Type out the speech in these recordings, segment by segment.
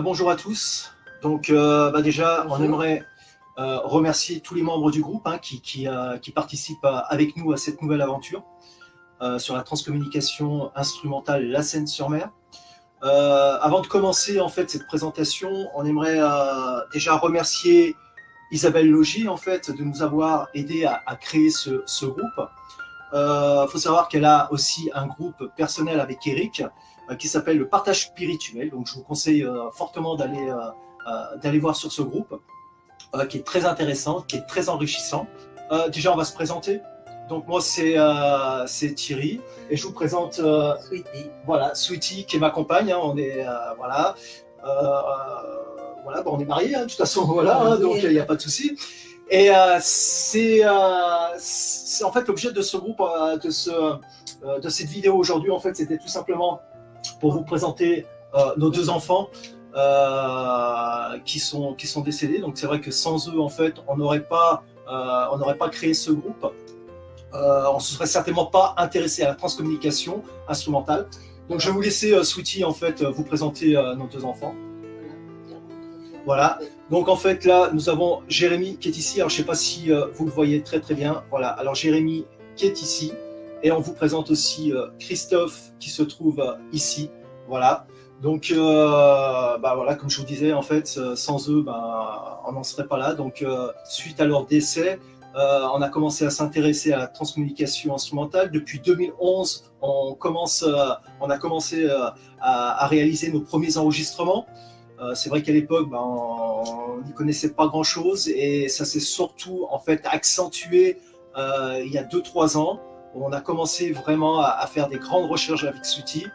Bonjour à tous. Donc, déjà, Bonjour. on aimerait remercier tous les membres du groupe qui participent avec nous à cette nouvelle aventure sur la transcommunication instrumentale La Seine-sur-Mer. Avant de commencer en fait cette présentation, on aimerait déjà remercier Isabelle Logier en fait de nous avoir aidé à créer ce groupe. Faut savoir qu'elle a aussi un groupe personnel avec Eric qui s'appelle le Partage Spirituel. Donc je vous conseille fortement d'aller voir sur ce groupe qui est très intéressant, qui est très enrichissant. Déjà on va se présenter. Donc moi c'est Thierry et je vous présente Sweetie. voilà, Sweetie qui est ma compagne. On est voilà. On est mariés, de toute façon, voilà, donc il n'y a pas de souci. Et c'est en fait l'objet de ce groupe, de cette vidéo aujourd'hui, en fait, c'était tout simplement pour vous présenter nos deux enfants qui sont décédés. Donc c'est vrai que sans eux, en fait, on n'aurait pas créé ce groupe. On ne se serait certainement pas intéressé à la transcommunication instrumentale. Donc je vais vous laisser, Sweetie, en fait, vous présenter nos deux enfants. Voilà, donc en fait là nous avons Jérémy qui est ici, alors je ne sais pas si vous le voyez très très bien, voilà, alors Jérémy qui est ici, et on vous présente aussi Christophe qui se trouve ici, voilà, donc voilà, comme je vous disais en fait, sans eux on n'en serait pas là, donc suite à leur décès, on a commencé à s'intéresser à la transcommunication instrumentale. Depuis 2011, on a commencé à réaliser nos premiers enregistrements. C'est vrai qu'à l'époque, on n'y connaissait pas grand-chose et ça s'est surtout en fait accentué il y a 2-3 ans où on a commencé vraiment à faire des grandes recherches avec Sweetie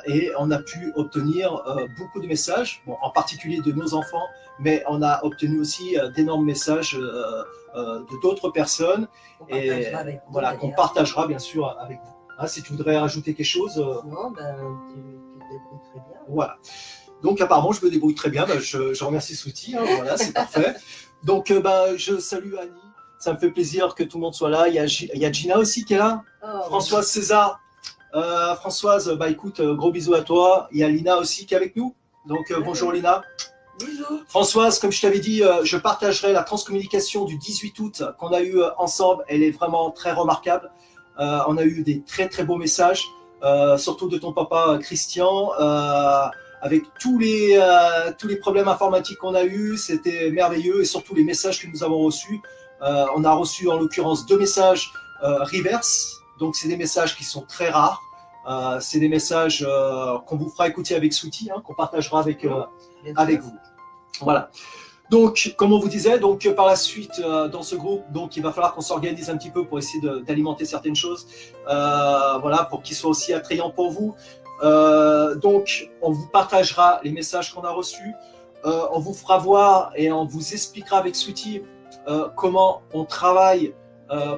et on a pu obtenir beaucoup de messages, bon, en particulier de nos enfants, mais on a obtenu aussi d'énormes messages de d'autres personnes et voilà, qu'on partagera bien sûr avec vous. Hein, si tu voudrais rajouter quelque chose. Non, tu te débrouilles très bien. Voilà. Donc apparemment je me débrouille très bien, je remercie Sweetie, voilà, c'est parfait. Donc je salue Annie, ça me fait plaisir que tout le monde soit là, il y a Gina aussi qui est là, Françoise César, Françoise, écoute, gros bisous à toi, il y a Lina aussi qui est avec nous, donc bonjour Lina. Bisous. Françoise, comme je t'avais dit, je partagerai la transcommunication du 18 août qu'on a eu ensemble, elle est vraiment très remarquable, on a eu des très très beaux messages, surtout de ton papa Christian, avec tous les problèmes informatiques qu'on a eus, c'était merveilleux, et surtout les messages que nous avons reçus. On a reçu en l'occurrence 2 messages reverse, donc c'est des messages qui sont très rares, c'est des messages qu'on vous fera écouter avec Sweetie, qu'on partagera avec vous. Voilà. Donc, comme on vous disait, donc par la suite dans ce groupe, donc il va falloir qu'on s'organise un petit peu pour essayer d'alimenter certaines choses, voilà, pour qu'ils soient aussi attrayants pour vous. Donc, on vous partagera les messages qu'on a reçus, on vous fera voir et on vous expliquera avec Sweetie comment on travaille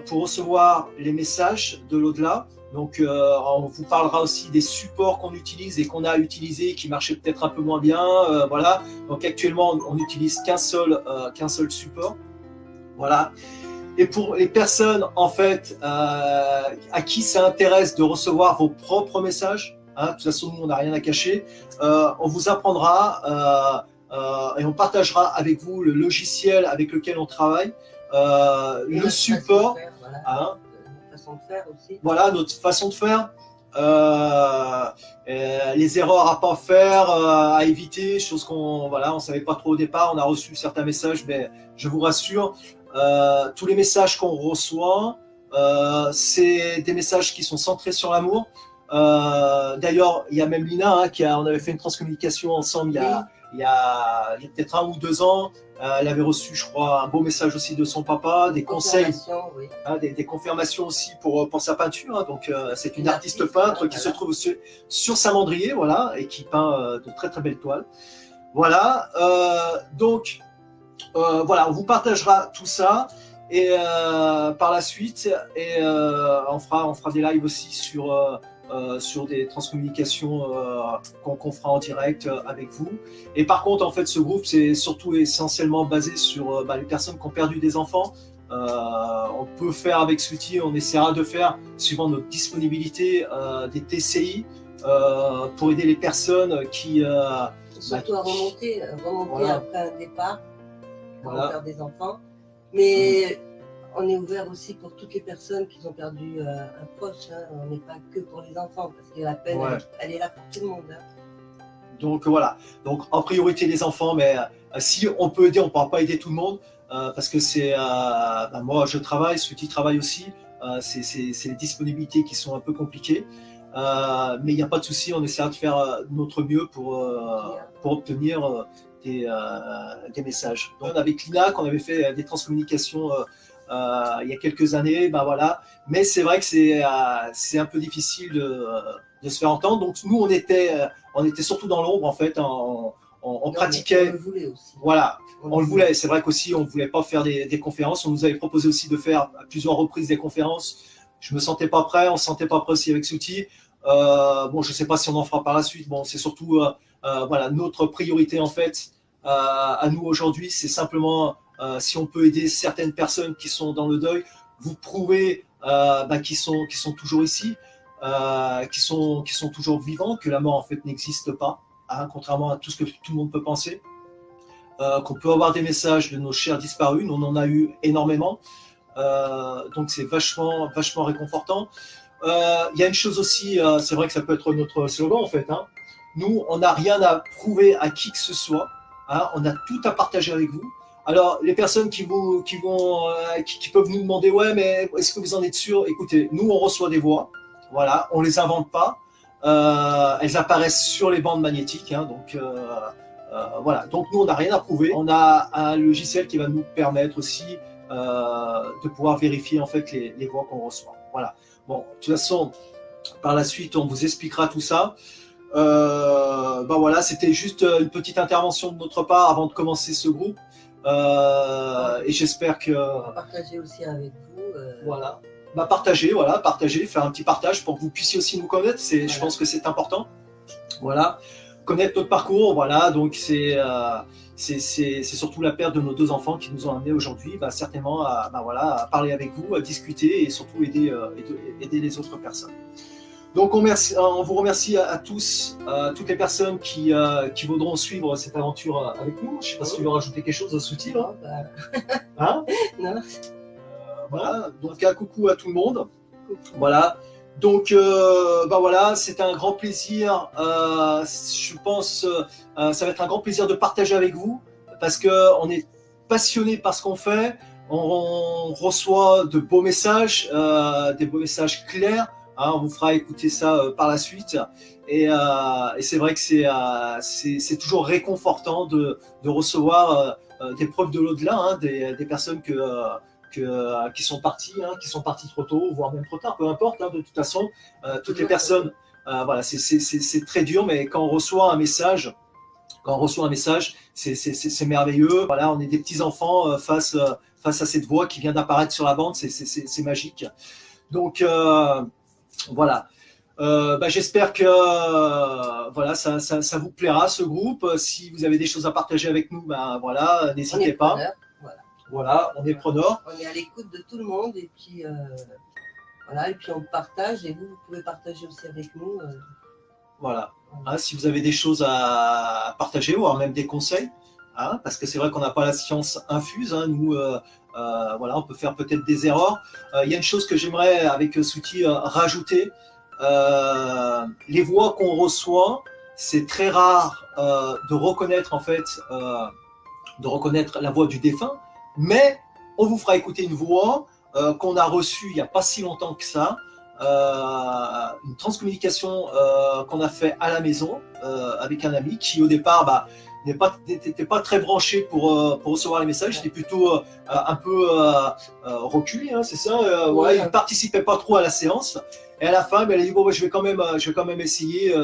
pour recevoir les messages de l'au-delà. Donc, on vous parlera aussi des supports qu'on utilise et qu'on a utilisés qui marchaient peut-être un peu moins bien. Voilà. Donc, actuellement, on n'utilise qu'un seul support. Voilà. Et pour les personnes, en fait, à qui ça intéresse de recevoir vos propres messages, de toute façon, nous, on n'a rien à cacher, on vous apprendra et on partagera avec vous le logiciel avec lequel on travaille, le support. Façon de faire aussi. Voilà, notre façon de faire, les erreurs à pas faire, à éviter, choses qu'on on savait pas trop au départ. On a reçu certains messages, mais je vous rassure, tous les messages qu'on reçoit, c'est des messages qui sont centrés sur l'amour. D'ailleurs, il y a même Lina on avait fait une transcommunication ensemble il y a peut-être 1 ou 2 ans. Elle avait reçu, je crois, un beau message aussi de son papa, des conseils, oui. des confirmations aussi pour sa peinture. Donc, c'est une artiste peintre qui se trouve sur Saint-Mandrier, voilà, et qui peint de très très belles toiles. Voilà. Donc, voilà, on vous partagera tout ça. Et par la suite, on fera des lives aussi sur des transcommunications qu'on fera en direct avec vous. Et par contre, en fait, ce groupe, c'est surtout essentiellement basé sur les personnes qui ont perdu des enfants. On peut faire avec Sweetie, on essaiera de faire, suivant notre disponibilité, des TCI, pour aider les personnes qui... Surtout à remonter voilà. après un départ, Voilà. on perd des enfants. Mais on est ouvert aussi pour toutes les personnes qui ont perdu un proche. Hein. On n'est pas que pour les enfants, parce que la peine, Ouais. elle est là pour tout le monde. Hein. Donc voilà, donc en priorité les enfants, mais si on peut aider, on ne pourra pas aider tout le monde, parce que c'est, moi je travaille, Souti travaille aussi, c'est les disponibilités qui sont un peu compliquées, mais il n'y a pas de souci, on essaiera de faire notre mieux pour obtenir des messages. Donc avec l'INAC, on avait fait des transcommunications il y a quelques années, ben voilà, mais c'est vrai que c'est un peu difficile de se faire entendre, donc nous on était surtout dans l'ombre en fait, on pratiquait. On le voulait aussi. Voilà, on le voulait. C'est vrai qu'aussi on ne voulait pas faire des conférences. On nous avait proposé aussi de faire à plusieurs reprises des conférences. Je me sentais pas prêt, on se sentait pas prêt aussi avec Souti. Bon, je sais pas si on en fera par la suite. Bon, c'est surtout voilà, notre priorité en fait à nous aujourd'hui, c'est simplement si on peut aider certaines personnes qui sont dans le deuil, vous prouver qu'ils sont toujours ici. Qui sont toujours vivants, que la mort en fait n'existe pas, hein, contrairement à tout ce que tout le monde peut penser, qu'on peut avoir des messages de nos chers disparus, nous on en a eu énormément, donc c'est vachement réconfortant. Il y a une chose aussi, c'est vrai que ça peut être notre slogan en fait, hein. Nous on n'a rien à prouver à qui que ce soit, hein, on a tout à partager avec vous. Alors, les personnes qui peuvent nous demander, ouais, mais est-ce que vous en êtes sûr? Écoutez, nous, on reçoit des voix. Voilà, on les invente pas. Elles apparaissent sur les bandes magnétiques, hein, donc voilà. Donc nous, on n'a rien à prouver. On a un logiciel qui va nous permettre aussi de pouvoir vérifier en fait les voix qu'on reçoit. Voilà. Bon, de toute façon, par la suite, on vous expliquera tout ça. Ben voilà, c'était juste une petite intervention de notre part avant de commencer ce groupe. Et j'espère que... On va partager aussi avec vous. Voilà. Bah, partager, faire un petit partage pour que vous puissiez aussi nous connaître. Voilà. Je pense que c'est important. Voilà, connaître notre parcours. Voilà, donc c'est surtout la perte de nos deux enfants qui nous ont amenés aujourd'hui, certainement à parler avec vous, à discuter et surtout aider les autres personnes. Donc on vous remercie à tous, toutes les personnes qui voudront suivre cette aventure avec nous. Je ne sais pas si tu veux rajouter quelque chose, Souti, là. Hein? Non. Voilà, donc un coucou à tout le monde. Voilà, donc voilà, c'est un grand plaisir. Je pense ça va être un grand plaisir de partager avec vous parce qu'on est passionné par ce qu'on fait. On reçoit de beaux messages, des beaux messages clairs. Hein, on vous fera écouter ça par la suite. Et c'est vrai que c'est toujours réconfortant de recevoir des preuves de l'au-delà, hein, des personnes qui sont partis trop tôt, voire même trop tard, peu importe, hein, de toute façon, toutes les personnes, voilà, c'est très dur, mais quand on reçoit un message, c'est merveilleux. Voilà, on est des petits enfants face à cette voix qui vient d'apparaître sur la bande, c'est magique. Donc voilà. J'espère que voilà, ça vous plaira ce groupe. Si vous avez des choses à partager avec nous, voilà, n'hésitez pas. Voilà, on est preneurs. On est à l'écoute de tout le monde et puis voilà, et puis on partage et vous pouvez partager aussi avec nous. Voilà. Hein, si vous avez des choses à partager, voire même des conseils, hein, parce que c'est vrai qu'on n'a pas la science infuse. Hein, nous, voilà, on peut faire peut-être des erreurs. Il y a une chose que j'aimerais avec Souti rajouter. Les voix qu'on reçoit, c'est très rare de reconnaître en fait, la voix du défunt. Mais on vous fera écouter une voix qu'on a reçue il n'y a pas si longtemps que ça, une transcommunication qu'on a fait à la maison avec un ami qui au départ n'était pas très branché pour recevoir les messages, il était plutôt un peu reculé, hein, c'est ça, ouais, il ne participait pas trop à la séance. Et à la fin, elle a dit bon, je vais quand même essayer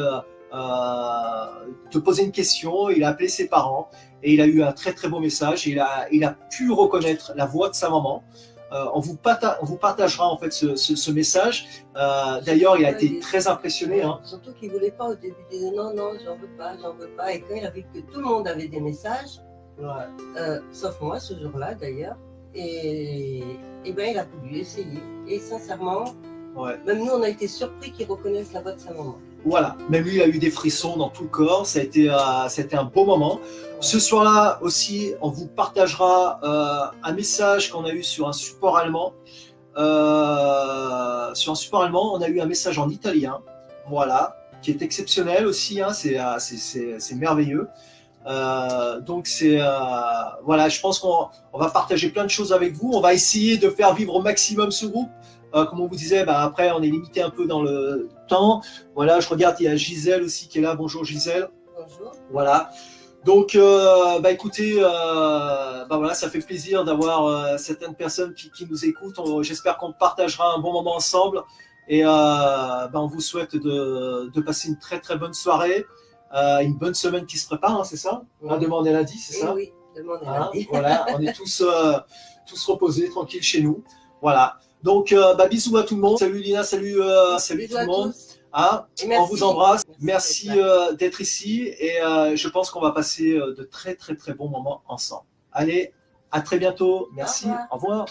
de poser une question. Il a appelé ses parents et il a eu un très très beau message. Il a pu reconnaître la voix de sa maman. On vous partagera en fait ce message. D'ailleurs, il a été très impressionné. Hein. Surtout qu'il ne voulait pas au début. Il disait non, j'en veux pas. Et quand il a vu que tout le monde avait des messages, ouais. Sauf moi ce jour-là d'ailleurs, et ben il a voulu essayer. Et sincèrement, Ouais. Même nous, on a été surpris qu'ils reconnaissent la voix de sa maman. Voilà, même lui, il a eu des frissons dans tout le corps, ça a été un beau moment. Ouais. Ce soir-là aussi, on vous partagera un message qu'on a eu sur un support allemand. Sur un support allemand, on a eu un message en italien, voilà, qui est exceptionnel aussi, hein, c'est merveilleux. Donc voilà, je pense qu'on va partager plein de choses avec vous, on va essayer de faire vivre au maximum ce groupe. Comme on vous disait, après on est limité un peu dans le temps. Voilà, je regarde, il y a Gisèle aussi qui est là. Bonjour Gisèle. Bonjour. Voilà. Donc, écoutez, voilà, ça fait plaisir d'avoir certaines personnes qui nous écoutent. J'espère qu'on partagera un bon moment ensemble. Et on vous souhaite de passer une très très bonne soirée, une bonne semaine qui se prépare, hein, c'est ça? Oui. Demain on est lundi, c'est ça? Oui, demain on est lundi. Voilà, on est tous reposés, tranquilles chez nous. Voilà. Donc, bisous à tout le monde. Salut Lina, salut tout le monde. Ah, on vous embrasse. Merci d'être ici et je pense qu'on va passer de très très très bons moments ensemble. Allez, à très bientôt. Merci. Au revoir.